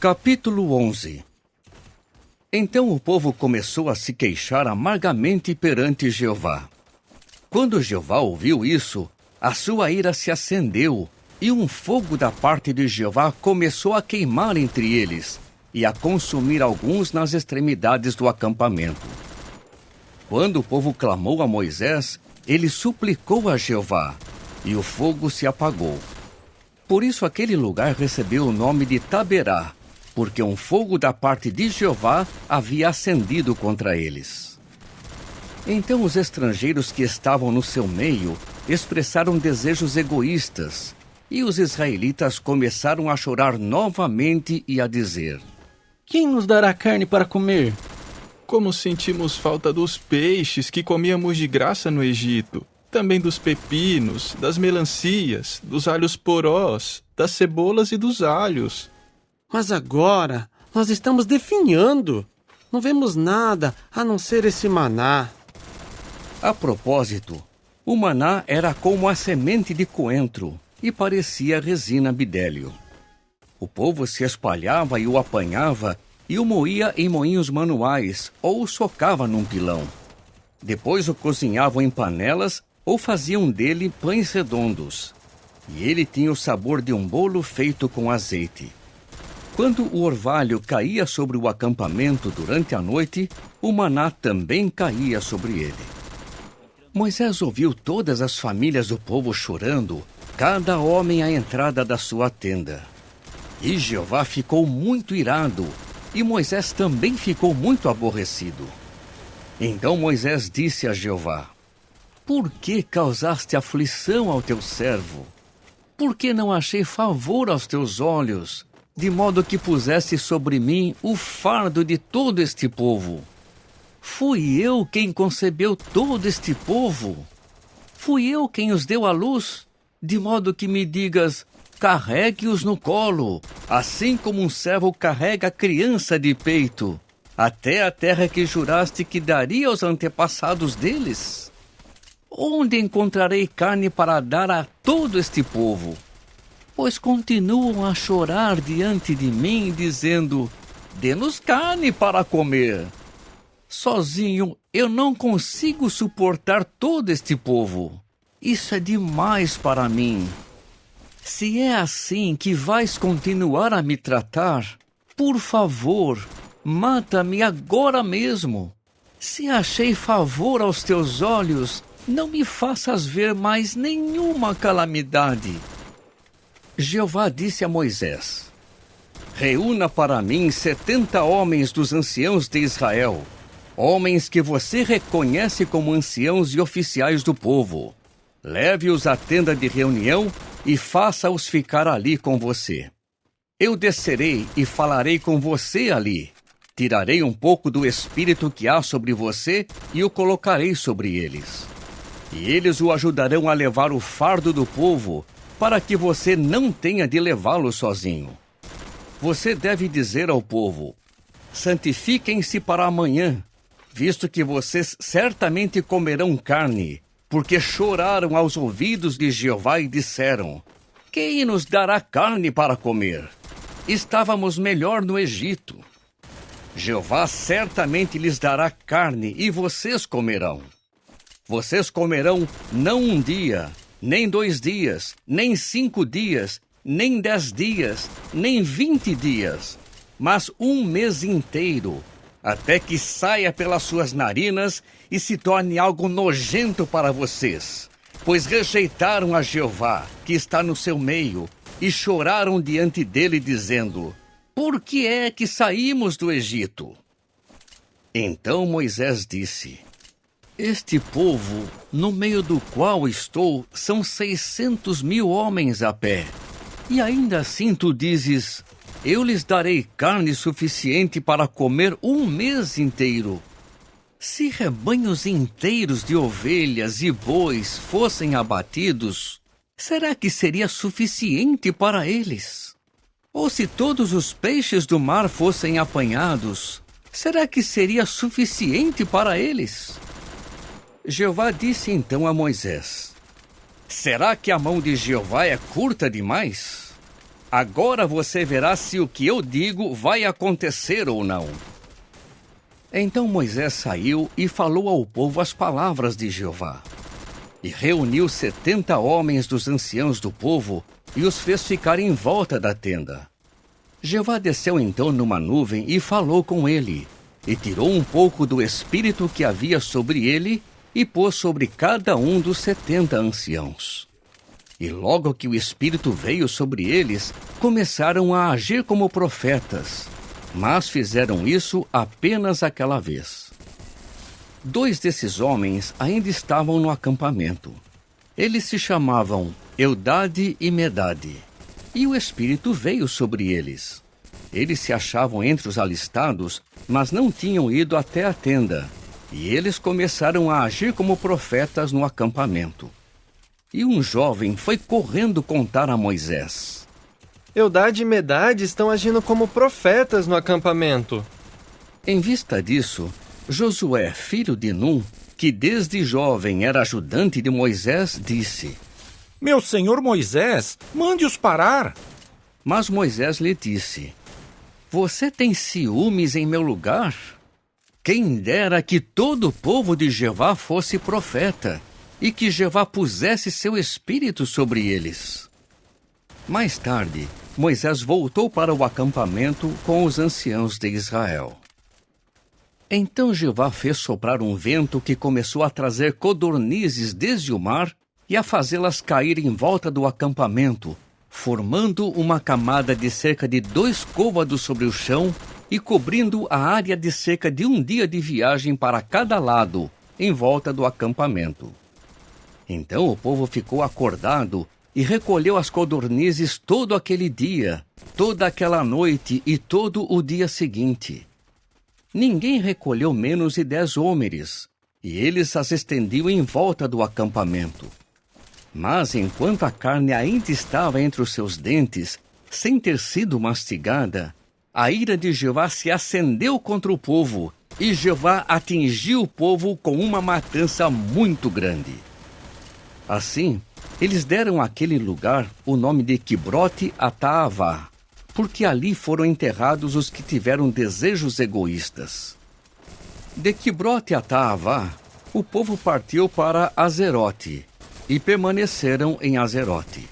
Capítulo 11. Então o povo começou a se queixar amargamente perante Jeová. Quando Jeová ouviu isso, a sua ira se acendeu, e um fogo da parte de Jeová começou a queimar entre eles, e a consumir alguns nas extremidades do acampamento. Quando o povo clamou a Moisés, ele suplicou a Jeová, e o fogo se apagou. Por isso aquele lugar recebeu o nome de Taberá, porque um fogo da parte de Jeová havia acendido contra eles. Então os estrangeiros que estavam no seu meio expressaram desejos egoístas, e os israelitas começaram a chorar novamente e a dizer: Quem nos dará carne para comer? Como sentimos falta dos peixes que comíamos de graça no Egito, também dos pepinos, das melancias, dos alhos porós, das cebolas e dos alhos. Mas agora nós estamos definhando. Não vemos nada a não ser esse maná. A propósito, o maná era como a semente de coentro e parecia resina bidélio. O povo se espalhava e o apanhava e o moía em moinhos manuais ou o socava num pilão. Depois o cozinhavam em panelas ou faziam dele pães redondos. E ele tinha o sabor de um bolo feito com azeite. Quando o orvalho caía sobre o acampamento durante a noite, o maná também caía sobre ele. Moisés ouviu todas as famílias do povo chorando, cada homem à entrada da sua tenda. E Jeová ficou muito irado, e Moisés também ficou muito aborrecido. Então Moisés disse a Jeová: Por que causaste aflição ao teu servo? Por que não achei favor aos teus olhos, de modo que puseste sobre mim o fardo de todo este povo? Fui eu quem concebeu todo este povo? Fui eu quem os deu à luz, de modo que me digas: carregue-os no colo, assim como um servo carrega a criança de peito, até a terra que juraste que daria aos antepassados deles? Onde encontrarei carne para dar a todo este povo? Pois continuam a chorar diante de mim, dizendo: dê-nos carne para comer. Sozinho eu não consigo suportar todo este povo. Isso é demais para mim. Se é assim que vais continuar a me tratar, por favor, mata-me agora mesmo. Se achei favor aos teus olhos, não me faças ver mais nenhuma calamidade. Jeová disse a Moisés: Reúna para mim 70 homens dos anciãos de Israel, homens que você reconhece como anciãos e oficiais do povo. Leve-os à tenda de reunião e faça-os ficar ali com você. Eu descerei e falarei com você ali. Tirarei um pouco do espírito que há sobre você e o colocarei sobre eles. E eles o ajudarão a levar o fardo do povo, para que você não tenha de levá-lo sozinho. Você deve dizer ao povo: santifiquem-se para amanhã, visto que vocês certamente comerão carne, porque choraram aos ouvidos de Jeová e disseram: quem nos dará carne para comer? Estávamos melhor no Egito. Jeová certamente lhes dará carne e vocês comerão. Vocês comerão não um dia, nem 2 dias, nem 5 dias, nem 10 dias, nem 20 dias, mas 1 mês inteiro, até que saia pelas suas narinas e se torne algo nojento para vocês, pois rejeitaram a Jeová, que está no seu meio, e choraram diante dele, dizendo: por que é que saímos do Egito? Então Moisés disse: este povo, no meio do qual estou, são 600.000 homens a pé. E ainda assim tu dizes: eu lhes darei carne suficiente para comer 1 mês inteiro. Se rebanhos inteiros de ovelhas e bois fossem abatidos, será que seria suficiente para eles? Ou se todos os peixes do mar fossem apanhados, será que seria suficiente para eles? Jeová disse então a Moisés: será que a mão de Jeová é curta demais? Agora você verá se o que eu digo vai acontecer ou não. Então Moisés saiu e falou ao povo as palavras de Jeová. E reuniu 70 homens dos anciãos do povo e os fez ficar em volta da tenda. Jeová desceu então numa nuvem e falou com ele, e tirou um pouco do espírito que havia sobre ele e pôs sobre cada um dos 70 anciãos. E logo que o espírito veio sobre eles, começaram a agir como profetas, mas fizeram isso apenas aquela vez. 2 desses homens ainda estavam no acampamento. Eles se chamavam Eldade e Medade, e o Espírito veio sobre eles. Eles se achavam entre os alistados, mas não tinham ido até a tenda, e eles começaram a agir como profetas no acampamento. E um jovem foi correndo contar a Moisés. Eldade e Medade estão agindo como profetas no acampamento. Em vista disso, Josué, filho de Num, que desde jovem era ajudante de Moisés, disse: Meu senhor Moisés, mande-os parar. Mas Moisés lhe disse: Você tem ciúmes em meu lugar? Quem dera que todo o povo de Jeová fosse profeta, e que Jeová pusesse seu espírito sobre eles. Mais tarde, Moisés voltou para o acampamento com os anciãos de Israel. Então Jeová fez soprar um vento que começou a trazer codornizes desde o mar e a fazê-las cair em volta do acampamento, formando uma camada de cerca de 2 côvados sobre o chão e cobrindo a área de cerca de 1 dia de viagem para cada lado, em volta do acampamento. Então o povo ficou acordado e recolheu as codornizes todo aquele dia, toda aquela noite e todo o dia seguinte. Ninguém recolheu menos de 10 homeres, e eles as estendiam em volta do acampamento. Mas enquanto a carne ainda estava entre os seus dentes, sem ter sido mastigada, a ira de Jeová se acendeu contra o povo, e Jeová atingiu o povo com uma matança muito grande. Assim, eles deram àquele lugar o nome de Quibrote Ataavá, porque ali foram enterrados os que tiveram desejos egoístas. De Quibrote Ataavá, o povo partiu para Azerote, e permaneceram em Azerote.